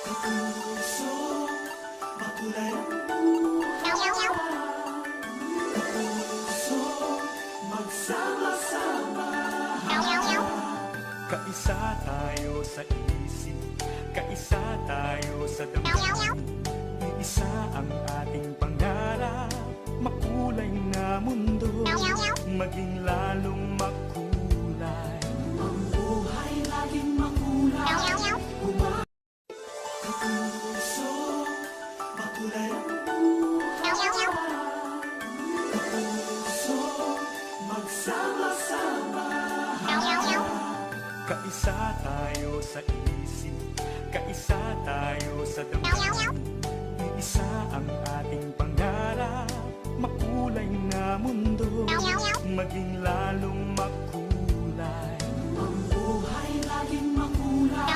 Kapuso, makulay ang buhay. Kapuso, magsama-sama. Kaisa tayo sa isip, kaisa tayo sa damdamin. Isa ang ating pangarap, makulay na mundo, maging lalong makulay. Ang buhay laging makulay. Kapuso, makulay ang buhay. Kapuso, magsama-sama. Kaisa tayo sa isip, kaisa tayo sa damdamin. Isa ang ating pangarap, makulay na mundo, maging lalong makulay. Ang buhay laging makulay.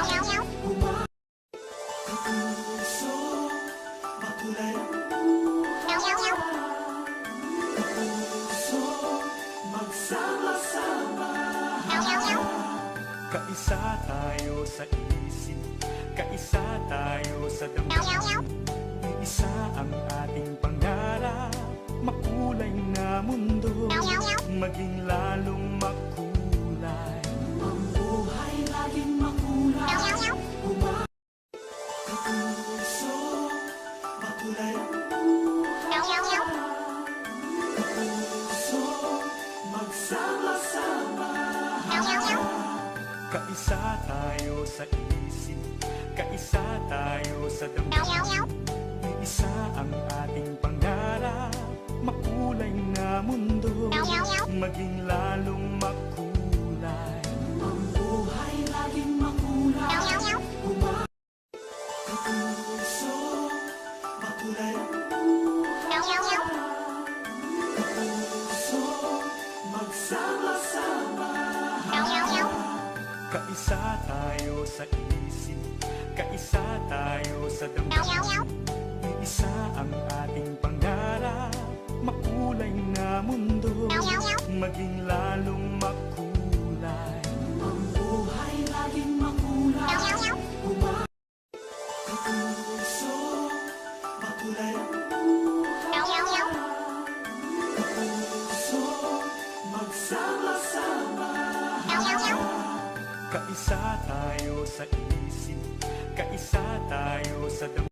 Kapuso, makulay ang buhay. Kapuso, magsama-sama. Kaisa tayo sa isip, kaisa tayo sa damdamin. Isa ang ating pangarap, makulay na mundo, maging lalong makulay. Ang buhay laging makulay. Kapuso, makulay ang buhay. Kapuso, magsama-sama. Kaisa tayo sa isip, kaisa tayo sa damdamin. Isa ang ating pangarap, makulay na mundo, maging lalong makulay. Ang buhay laging makulay. Kapuso, makulay ang buhay. Kapuso, magsama-sama. Kaisa tayo sa isip, kaisa tayo sa damdamin. Isa ang ating pangarap, makulay na mundo, maging lalong makulay. Ang buhay laging makulay. Kapuso, makulay ang buhay. Kapuso, magsama-sama. Kaisa tayo sa isip, kaisa tayo sa damdamin.